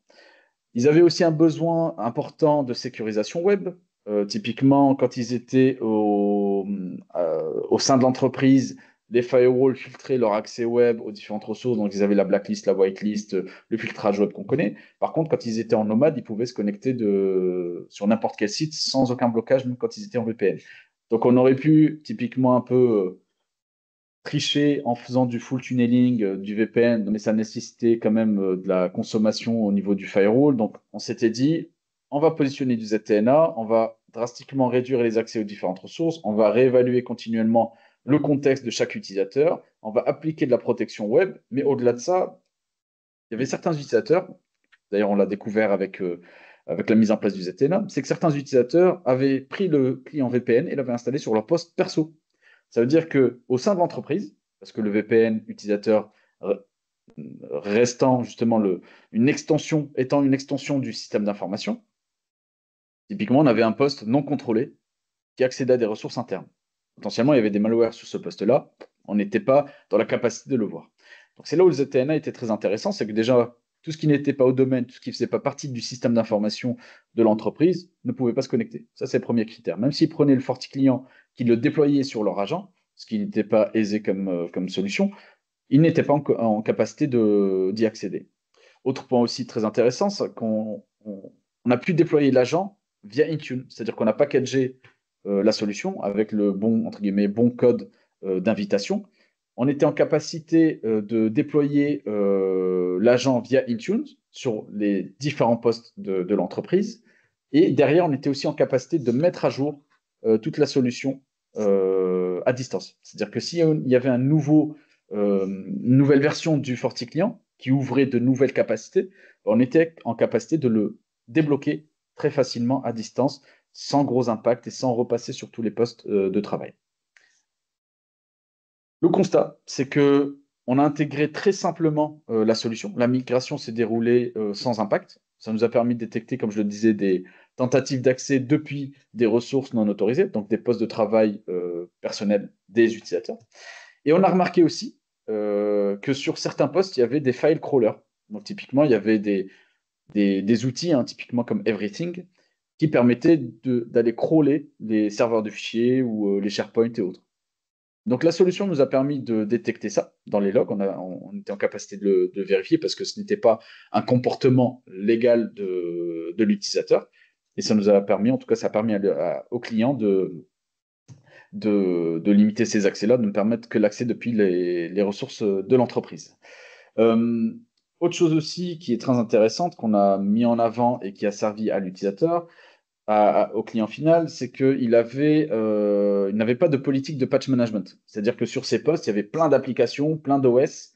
Ils avaient aussi un besoin important de sécurisation web. Typiquement, quand ils étaient au sein de l'entreprise, les firewalls filtraient leur accès web aux différentes ressources. Donc, ils avaient la blacklist, la whitelist, le filtrage web qu'on connaît. Par contre, quand ils étaient en nomade, ils pouvaient se connecter sur n'importe quel site sans aucun blocage, même quand ils étaient en VPN. Donc, on aurait pu typiquement un peu tricher en faisant du full tunneling du VPN, mais ça nécessitait quand même de la consommation au niveau du firewall. Donc, on s'était dit, on va positionner du ZTNA, on va drastiquement réduire les accès aux différentes ressources, on va réévaluer continuellement le contexte de chaque utilisateur, on va appliquer de la protection web, mais au-delà de ça, il y avait certains utilisateurs, d'ailleurs on l'a découvert avec avec la mise en place du ZTNA, c'est que certains utilisateurs avaient pris le client VPN et l'avaient installé sur leur poste perso. Ça veut dire qu'au sein de l'entreprise, parce que le VPN utilisateur restant justement étant une extension du système d'information, typiquement, on avait un poste non contrôlé qui accédait à des ressources internes. Potentiellement, il y avait des malwares sur ce poste-là, on n'était pas dans la capacité de le voir. Donc c'est là où le ZTNA était très intéressant, c'est que déjà, tout ce qui n'était pas au domaine, tout ce qui ne faisait pas partie du système d'information de l'entreprise ne pouvait pas se connecter. Ça, c'est le premier critère. Même s'ils prenaient le FortiClient, qu'ils le déployaient sur leur agent, ce qui n'était pas aisé comme solution, ils n'étaient pas en capacité d'y accéder. Autre point aussi très intéressant, c'est qu'on a pu déployer l'agent via Intune, c'est-à-dire qu'on a packagé la solution avec le bon, entre guillemets, bon code d'invitation. On était en capacité de déployer l'agent via Intune sur les différents postes de l'entreprise. Et derrière, on était aussi en capacité de mettre à jour toute la solution à distance. C'est-à-dire que s'il y avait une nouvelle version du FortiClient qui ouvrait de nouvelles capacités, on était en capacité de le débloquer très facilement à distance, sans gros impact et sans repasser sur tous les postes de travail. Le constat, c'est que on a intégré très simplement la solution. La migration s'est déroulée sans impact. Ça nous a permis de détecter, comme je le disais, des tentatives d'accès depuis des ressources non autorisées, donc des postes de travail personnels des utilisateurs. Et on a remarqué aussi que sur certains postes, il y avait des file crawlers. Donc typiquement, il y avait des outils, hein, typiquement comme Everything, qui permettaient d'aller crawler les serveurs de fichiers ou les SharePoint et autres. Donc la solution nous a permis de détecter ça dans les logs. On était en capacité de le vérifier parce que ce n'était pas un comportement légal de l'utilisateur. Et ça nous a permis, en tout cas, ça a permis au client de limiter ces accès-là, de ne permettre que l'accès depuis les ressources de l'entreprise. Autre chose aussi qui est très intéressante, qu'on a mis en avant et qui a servi à l'utilisateur, au client final, c'est qu'il n'avait pas de politique de patch management. C'est-à-dire que sur ses postes, il y avait plein d'applications, plein d'OS,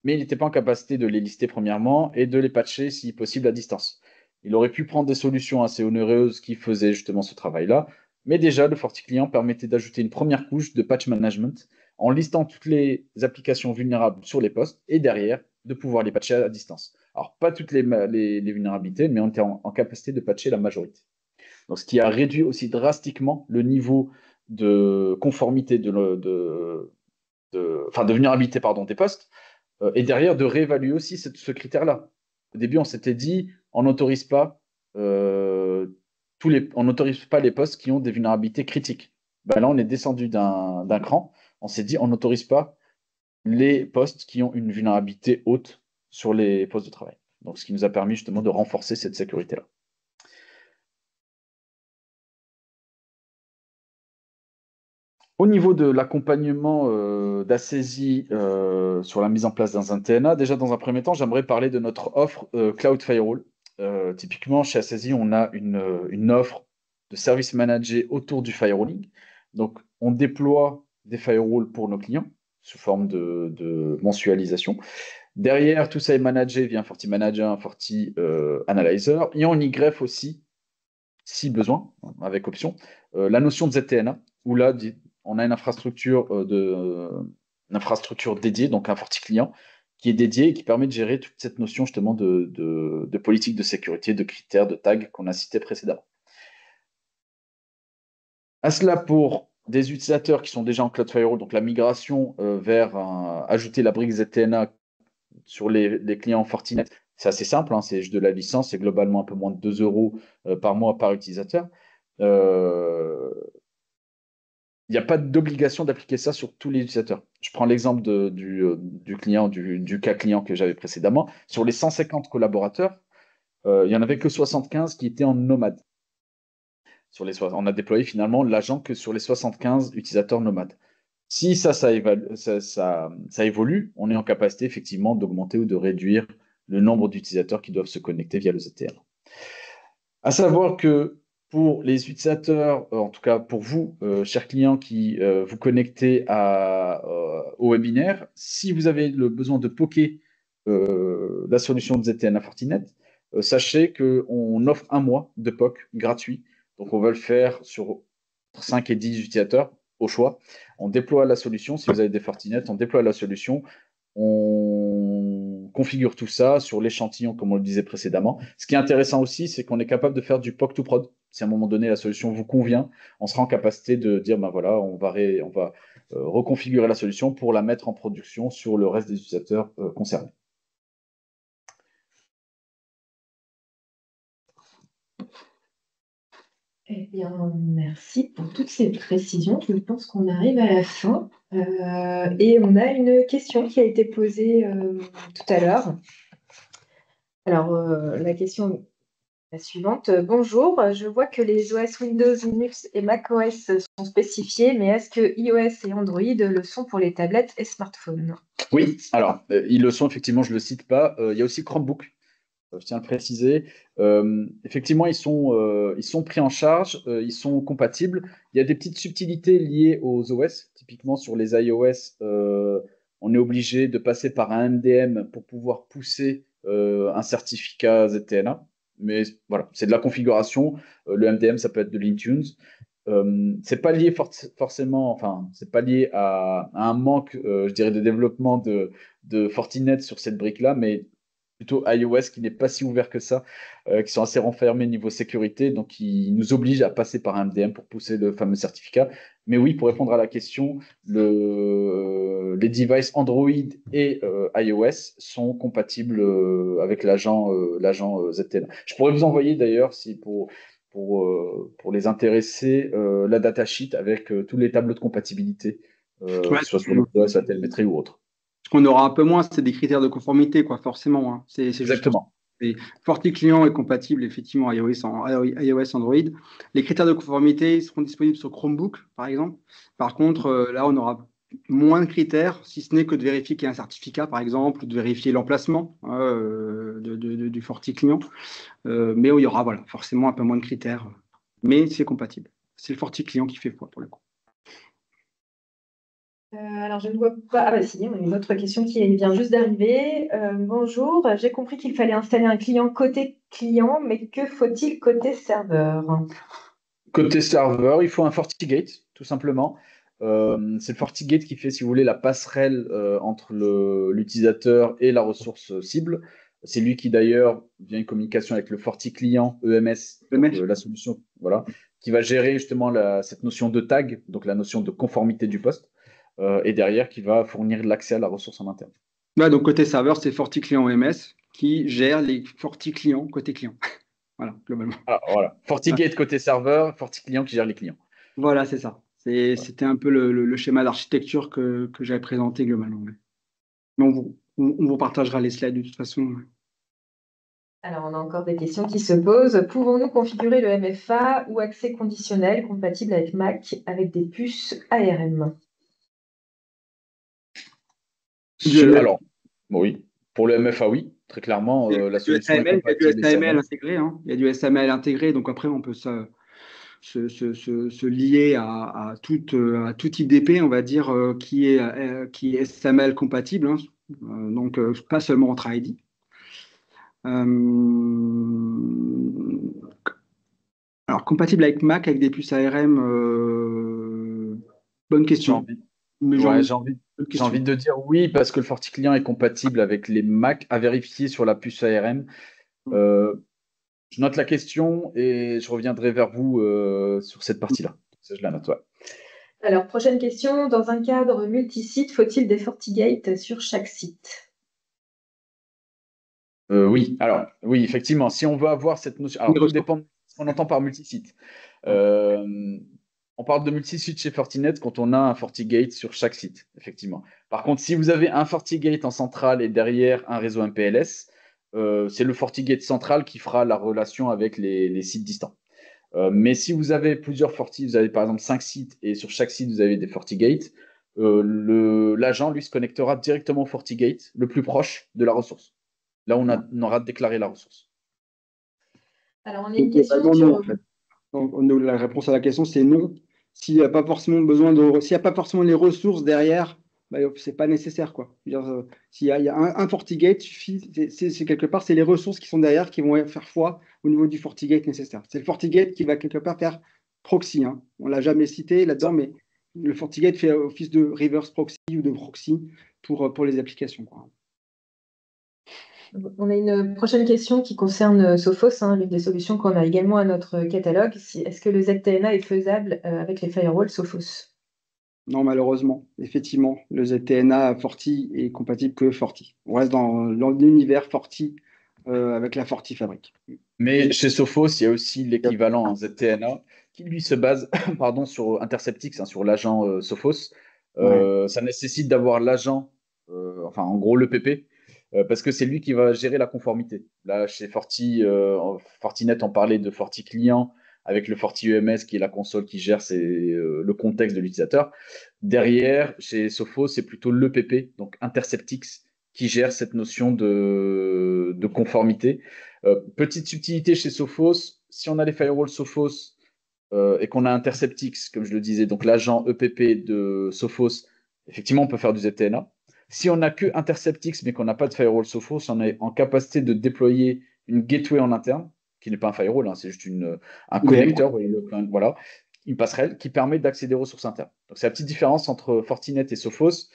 mais il n'était pas en capacité de les lister premièrement et de les patcher si possible à distance. Il aurait pu prendre des solutions assez onéreuses qui faisaient justement ce travail-là, mais déjà, le FortiClient permettait d'ajouter une première couche de patch management en listant toutes les applications vulnérables sur les postes et derrière, de pouvoir les patcher à distance. Alors, pas toutes les vulnérabilités, mais on était en capacité de patcher la majorité. Donc, ce qui a réduit aussi drastiquement le niveau de conformité de vulnérabilité des postes, et derrière de réévaluer aussi ce critère-là. Au début, on s'était dit, on n'autorise pas on n'autorise pas les postes qui ont des vulnérabilités critiques. Ben là, on est descendu d'un cran. On s'est dit, on n'autorise pas les postes qui ont une vulnérabilité haute sur les postes de travail. Donc, ce qui nous a permis justement de renforcer cette sécurité-là. Au niveau de l'accompagnement d'Assezi sur la mise en place d'un TNA, déjà dans un premier temps, j'aimerais parler de notre offre Cloud Firewall. Typiquement, chez Assiesi, on a une offre de service managé autour du firewalling. Donc, on déploie des firewalls pour nos clients sous forme de mensualisation. Derrière, tout ça est managé via un FortiManager, un FortiAnalyzer. Et on y greffe aussi, si besoin, avec option, la notion de ZTNA, où là, on a une infrastructure dédiée, donc un FortiClient, qui est dédié et qui permet de gérer toute cette notion justement de politique de sécurité, de critères, de tags qu'on a cités précédemment. À cela, pour des utilisateurs qui sont déjà en Cloud Firewall, donc la migration vers ajouter la brique ZTNA sur les clients Fortinet, c'est assez simple, hein, c'est juste de la licence, c'est globalement un peu moins de 2 € par mois par utilisateur. Il n'y a pas d'obligation d'appliquer ça sur tous les utilisateurs. Je prends l'exemple du client, du cas client que j'avais précédemment. Sur les 150 collaborateurs, il n'y en avait que 75 qui étaient en nomade. On a déployé finalement l'agent que sur les 75 utilisateurs nomades. Si ça évolue, on est en capacité effectivement d'augmenter ou de réduire le nombre d'utilisateurs qui doivent se connecter via le ZTNA. À savoir que pour les utilisateurs, en tout cas pour vous, chers clients qui vous connectez au webinaire, si vous avez le besoin de poker la solution de ZTNA Fortinet, sachez qu'on offre un mois de POC gratuit. Donc, on va le faire sur 5 et 10 utilisateurs au choix. On déploie la solution. Si vous avez des Fortinet, on déploie la solution. On configure tout ça sur l'échantillon, comme on le disait précédemment. Ce qui est intéressant aussi, c'est qu'on est capable de faire du POC to prod. Si à un moment donné, la solution vous convient, on sera en capacité de dire, ben voilà, on va reconfigurer la solution pour la mettre en production sur le reste des utilisateurs concernés. Eh bien, merci pour toutes ces précisions. Je pense qu'on arrive à la fin. Et on a une question qui a été posée tout à l'heure. Alors, la question est la suivante. Bonjour, je vois que les OS Windows, Linux et macOS sont spécifiés, mais est-ce que iOS et Android le sont pour les tablettes et smartphones? Oui, alors, ils le sont effectivement, je ne le cite pas. Il y a aussi Chromebook. Je tiens à le préciser. Effectivement, ils sont pris en charge, ils sont compatibles. Il y a des petites subtilités liées aux OS. Typiquement, sur les iOS, on est obligé de passer par un MDM pour pouvoir pousser un certificat ZTNA. Mais voilà, c'est de la configuration. Le MDM, ça peut être de l'Intune. C'est pas lié forcément, enfin, c'est pas lié à un manque, je dirais, de développement de Fortinet sur cette brique-là, mais plutôt iOS qui n'est pas si ouvert que ça, qui sont assez renfermés niveau sécurité, donc qui nous obligent à passer par un MDM pour pousser le fameux certificat. Mais oui, pour répondre à la question, les devices Android et iOS sont compatibles avec l'agent ZTNA. Je pourrais vous envoyer d'ailleurs, si pour les intéresser, la datasheet avec tous les tableaux de compatibilité, Ouais, que ce soit sur le OS, la télémétrie ou autre. ce qu'on aura un peu moins, c'est des critères de conformité, quoi, forcément. Hein. C'est juste pour ça. Exactement. FortiClient est compatible effectivement iOS, Android. Les critères de conformité seront disponibles sur Chromebook, par exemple. Par contre, là, on aura moins de critères, si ce n'est que de vérifier qu'il y a un certificat, par exemple, ou de vérifier l'emplacement du FortiClient. Mais il y aura voilà, forcément un peu moins de critères. Mais c'est compatible. C'est le FortiClient qui fait foi pour le coup. Alors, je ne vois pas. Ah, bah si, on a une autre question qui vient juste d'arriver. Bonjour, j'ai compris qu'il fallait installer un client côté client, mais que faut-il côté serveur? Côté serveur, il faut un FortiGate, tout simplement. C'est le FortiGate qui fait, si vous voulez, la passerelle entre l'utilisateur et la ressource cible. C'est lui qui, d'ailleurs, vient en communication avec le FortiClient EMS, donc, la solution, voilà, qui va gérer justement cette notion de tag, donc la notion de conformité du poste, et derrière, qui va fournir l'accès à la ressource en interne. Ouais, donc côté serveur, c'est FortiClient EMS qui gère les FortiClient côté client. Voilà, globalement. Ah, voilà. FortiGate côté serveur, FortiClient qui gère les clients. Voilà, c'est ça. C'était un peu le schéma d'architecture que j'avais présenté globalement. Ouais. Mais on vous partagera les slides de toute façon. Alors, on a encore des questions qui se posent. Pouvons-nous configurer le MFA ou accès conditionnel compatible avec Mac avec des puces ARM? Alors, oui, pour le MFA, oui, très clairement, la solution est compatible Il y a du SAML SAML. intégré. Hein. Il y a du SAML intégré, donc après, on peut se lier à tout IDP, on va dire, qui est SAML compatible. Hein. Donc, pas seulement entre ID. Alors, compatible avec Mac, avec des puces ARM, bonne question. J'ai envie de dire oui, parce que le FortiClient est compatible avec les Mac, à vérifier sur la puce ARM. Je note la question et je reviendrai vers vous sur cette partie-là. Ça, je la note, ouais. Alors, prochaine question. Dans un cadre multisite, faut-il des FortiGate sur chaque site? Oui, alors, oui, effectivement, si on veut avoir cette notion. Alors, tout dépend de ce qu'on entend par multisite. On parle de multisite chez Fortinet quand on a un FortiGate sur chaque site, effectivement. Par contre, si vous avez un FortiGate en centrale et derrière un réseau MPLS, c'est le FortiGate central qui fera la relation avec les sites distants. Mais si vous avez plusieurs Forti, vous avez par exemple 5 sites et sur chaque site vous avez des FortiGate, l'agent lui se connectera directement au FortiGate le plus proche de la ressource. Là, on aura déclaré la ressource. Alors, on a une question sur. La réponse à la question, c'est non. S'il n'y a pas forcément besoin s'il n'y a pas forcément les ressources derrière, bah, c'est pas nécessaire, quoi. Je veux dire, s'il y a, il y a un FortiGate, suffit, c'est quelque part, c'est les ressources qui sont derrière qui vont faire foi au niveau du FortiGate nécessaire. C'est le FortiGate qui va quelque part faire proxy, hein. On l'a jamais cité là-dedans, mais le FortiGate fait office de reverse proxy ou de proxy pour les applications, quoi. On a une prochaine question qui concerne Sophos, hein, l'une des solutions qu'on a également à notre catalogue. Est-ce que le ZTNA est faisable avec les firewalls Sophos? Non, malheureusement, effectivement, le ZTNA Forti est compatible que Forti. On reste dans l'univers Forti avec la Forti Fabric. Mais chez Sophos, il y a aussi l'équivalent en ZTNA qui, lui, se base pardon, sur Interceptix, hein, sur l'agent Sophos. Ouais. Ça nécessite d'avoir l'agent, enfin, en gros, le PP, parce que c'est lui qui va gérer la conformité. Là, chez Fortinet, on parlait de Forti Client avec le Forti EMS, qui est la console qui gère le contexte de l'utilisateur. Derrière, chez Sophos, c'est plutôt l'EPP, donc Interceptix, qui gère cette notion de conformité. Petite subtilité chez Sophos, si on a les firewalls Sophos et qu'on a Interceptix, comme je le disais, donc l'agent EPP de Sophos, effectivement, on peut faire du ZTNA. Si on n'a que Interceptix, mais qu'on n'a pas de firewall Sophos, on est en capacité de déployer une gateway en interne, qui n'est pas un firewall, hein, c'est juste un connecteur, voilà, une passerelle qui permet d'accéder aux ressources internes. Donc c'est la petite différence entre Fortinet et Sophos.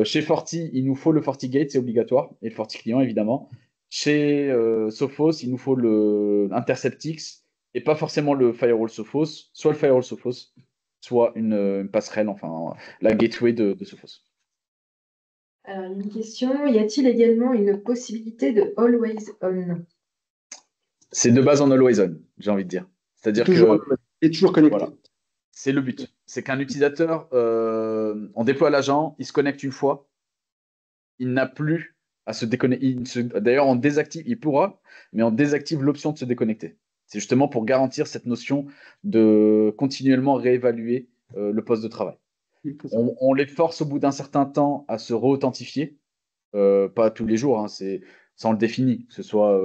Chez Forti, il nous faut le FortiGate, c'est obligatoire, et le FortiClient, évidemment. Chez Sophos, il nous faut le Interceptix, et pas forcément le firewall Sophos, soit le firewall Sophos, soit une passerelle, enfin la gateway de Sophos. Alors, il y a une question, y a-t-il également une possibilité de always on? C'est de base en always on, j'ai envie de dire. C'est-à-dire que Et toujours connecté. voilà, c'est le but. C'est qu'un utilisateur, on déploie l'agent, il se connecte une fois, il n'a plus à se déconnecter. D'ailleurs, on désactive, il pourra, mais on désactive l'option de se déconnecter. C'est justement pour garantir cette notion de continuellement réévaluer le poste de travail. On les force au bout d'un certain temps à se re-authentifier, pas tous les jours, hein, ça on le définit, que ce soit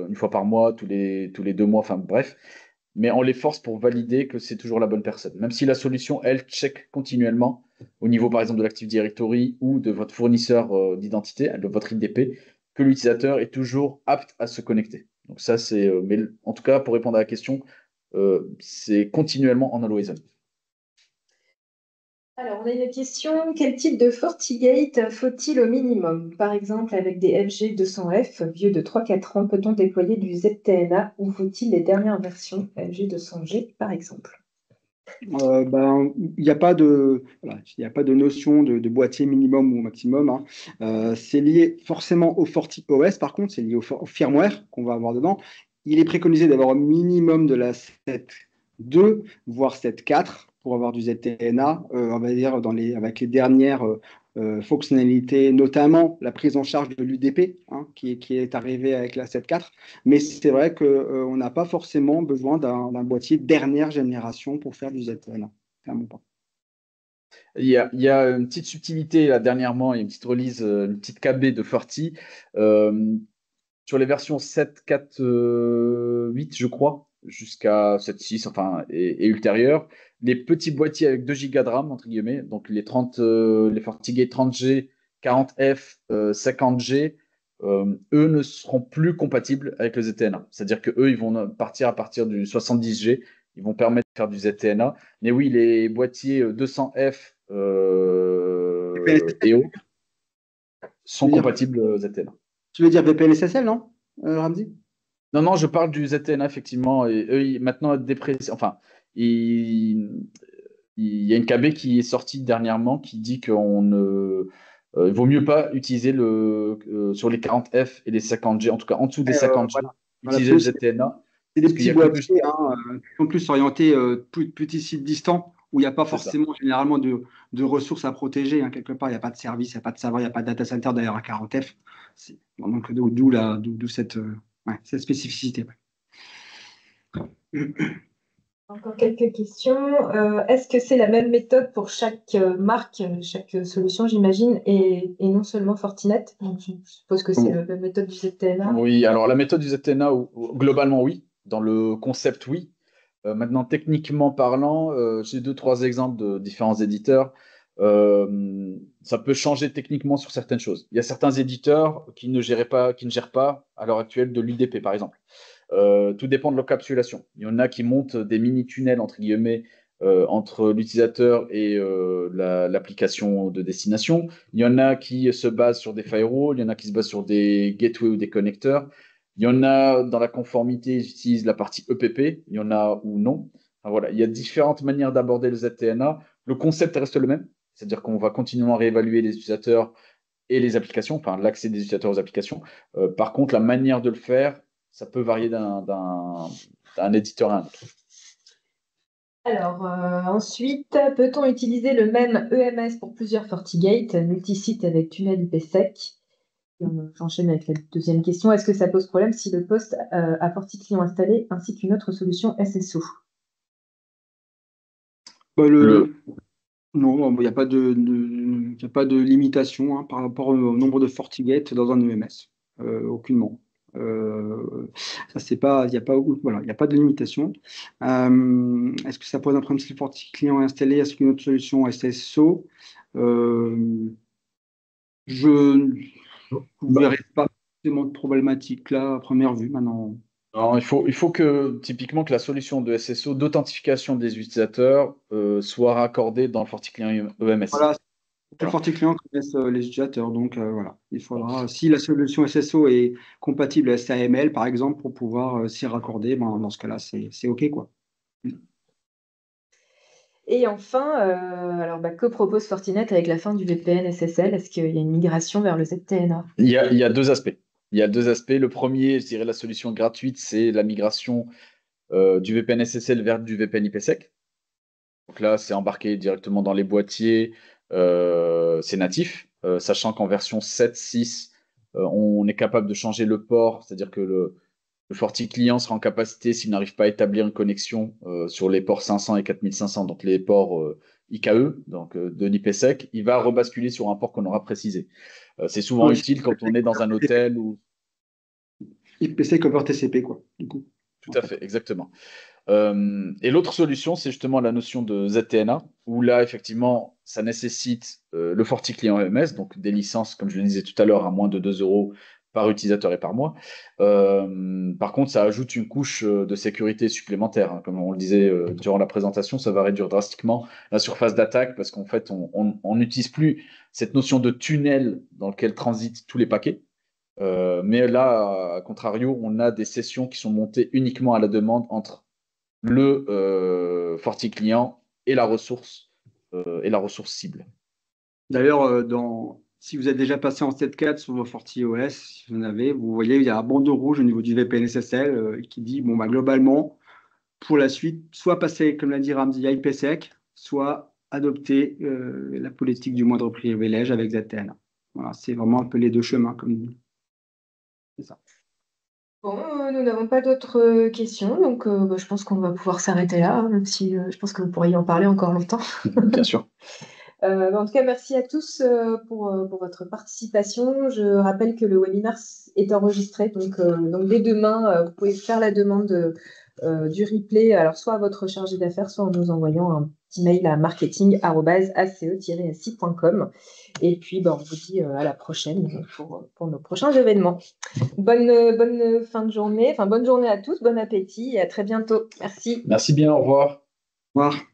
une fois par mois, tous les 2 mois, enfin bref, mais on les force pour valider que c'est toujours la bonne personne. Même si la solution, elle, check continuellement au niveau, par exemple, de l'Active Directory ou de votre fournisseur d'identité, de votre IDP, que l'utilisateur est toujours apte à se connecter. Donc ça, mais en tout cas, pour répondre à la question, c'est continuellement en always on. Alors, on a une question. Quel type de FortiGate faut-il au minimum? Par exemple, avec des FG200F vieux de 3-4 ans, peut-on déployer du ZTNA ou faut-il les dernières versions FG200G, par exemple? Il n'y a pas de, voilà, il y a pas de notion de boîtier minimum ou maximum, hein. C'est lié forcément au FortiOS, par contre, c'est lié au firmware qu'on va avoir dedans. Il est préconisé d'avoir un minimum de la 7.2, voire 7.4 pour avoir du ZTNA, on va dire avec les dernières fonctionnalités, notamment la prise en charge de l'UDP, hein, qui est arrivée avec la 7.4. Mais c'est vrai qu'on n'a pas forcément besoin d'un boîtier dernière génération pour faire du ZTNA. Clairement pas. Il y a une petite subtilité là dernièrement, il y a une petite release, une petite KB de Forti. Euh, Sur les versions 7.4.8, je crois, jusqu'à 7.6, enfin, et ultérieures, les petits boîtiers avec 2 Go de RAM, entre guillemets, donc les FortiGate 30G, 40F, 50G, eux ne seront plus compatibles avec le ZTNA. C'est-à-dire qu'eux, ils vont partir à partir du 70G, ils vont permettre de faire du ZTNA. Mais oui, les boîtiers 200F et autres sont compatibles ZTNA. Tu veux dire VPN SSL, non, Ramzi? Non, non, je parle du ZTNA, effectivement. Et eux, maintenant, enfin, il y a une KB qui est sortie dernièrement qui dit qu'on ne. Il vaut mieux pas utiliser sur les 40F et les 50G, en tout cas en dessous des 50G, Voilà. utiliser le ZTNA. C'est des petits boîtiers, hein, qui sont plus orientés petits sites distants où il n'y a pas forcément généralement de ressources à protéger, hein, quelque part. Il n'y a pas de service, il n'y a pas de serveur, il n'y a pas de data center d'ailleurs à 40F. Donc d'où cette spécificité. Encore quelques questions. Est-ce que c'est la même méthode pour chaque marque, chaque solution, j'imagine, et non seulement Fortinet? Donc, je suppose que c'est la même méthode du ZTNA. Oui, alors la méthode du ZTNA, globalement, oui. Dans le concept, oui. Maintenant, techniquement parlant, j'ai 2-3 exemples de différents éditeurs. Ça peut changer techniquement sur certaines choses. Il y a certains éditeurs qui ne gèrent pas à l'heure actuelle de l'UDP, par exemple. Tout dépend de l'encapsulation. Il y en a qui montent des mini-tunnels, entre guillemets, entre l'utilisateur et l'application de destination. Il y en a qui se basent sur des firewalls, il y en a qui se basent sur des gateways ou des connecteurs. Il y en a, dans la conformité, ils utilisent la partie EPP, il y en a ou non. Enfin, voilà, il y a différentes manières d'aborder le ZTNA. Le concept reste le même, c'est-à-dire qu'on va continuellement réévaluer les utilisateurs et les applications, enfin l'accès des utilisateurs aux applications. Par contre, la manière de le faire, ça peut varier d'un éditeur à un autre. Alors, ensuite, peut-on utiliser le même EMS pour plusieurs FortiGate, multisite avec tunnel IPsec? J'enchaîne avec la deuxième question. Est-ce que ça pose problème si le poste a FortiClient installé ainsi qu'une autre solution SSO? Non, il n'y a pas de limitation hein, par rapport au nombre de FortiGate dans un EMS. Aucunement. Ça, c'est pas, il n'y a pas, voilà, il y a pas de limitation. Est-ce que ça pose un problème si le FortiClient est installé? Est-ce qu'une autre solution SSO? Je ne verrai pas forcément de problématique là à première vue maintenant. Non, il faut que typiquement que la solution de SSO d'authentification des utilisateurs soit raccordée dans le FortiClient EMS. Voilà, le FortiClient connaissent les utilisateurs, donc voilà. Il faudra, si la solution SSO est compatible à SAML, par exemple, pour pouvoir s'y raccorder, ben, dans ce cas-là, c'est OK, quoi. Et enfin, alors, que propose Fortinet avec la fin du VPN SSL? Est-ce qu'il y a une migration vers le ZTNA? Il y a deux aspects. Il y a deux aspects. Le premier, je dirais la solution gratuite, c'est la migration du VPN SSL vers du VPN IPsec. Donc là, c'est embarqué directement dans les boîtiers, c'est natif, sachant qu'en version 7.6, on est capable de changer le port, c'est-à-dire que le FortiClient sera en capacité, s'il n'arrive pas à établir une connexion sur les ports 500 et 4500, donc les ports IKE, donc de l'IPsec, il va rebasculer sur un port qu'on aura précisé. C'est souvent Ouais, utile quand on est dans un hôtel ou... IPsec over TCP, quoi, du coup. Tout à fait, exactement. Et l'autre solution, c'est justement la notion de ZTNA, où là, effectivement, ça nécessite le FortiClient EMS, donc des licences, comme je le disais tout à l'heure, à moins de 2 euros par utilisateur et par mois. Par contre, ça ajoute une couche de sécurité supplémentaire, hein. Comme on le disait durant la présentation, ça va réduire drastiquement la surface d'attaque parce qu'en fait, on n'utilise plus cette notion de tunnel dans lequel transitent tous les paquets. Mais là, à contrario, on a des sessions qui sont montées uniquement à la demande entre le FortiClient et et la ressource cible. D'ailleurs, si vous êtes déjà passé en 7.4 sur vos FortiOS, si vous en avez, vous voyez, il y a un bandeau rouge au niveau du VPN SSL qui dit, bon, bah, globalement, pour la suite, soit passer, comme l'a dit Ramzi, à IPsec, soit adopter la politique du moindre privilège avec ZTNA. Voilà, c'est vraiment un peu les deux chemins, comme dit. C'est ça. Bon, nous n'avons pas d'autres questions, donc je pense qu'on va pouvoir s'arrêter là, hein, même si je pense que vous pourriez en parler encore longtemps. Bien sûr. En tout cas, merci à tous pour votre participation. Je rappelle que le webinaire est enregistré, donc dès demain, vous pouvez faire la demande du replay, alors soit à votre chargé d'affaires, soit en nous envoyant un petit mail à marketing@ace-si.com. Et puis, on vous dit à la prochaine pour nos prochains événements. Bonne fin de journée, bonne journée à tous, bon appétit et à très bientôt. Merci. Merci bien, au revoir. Au revoir.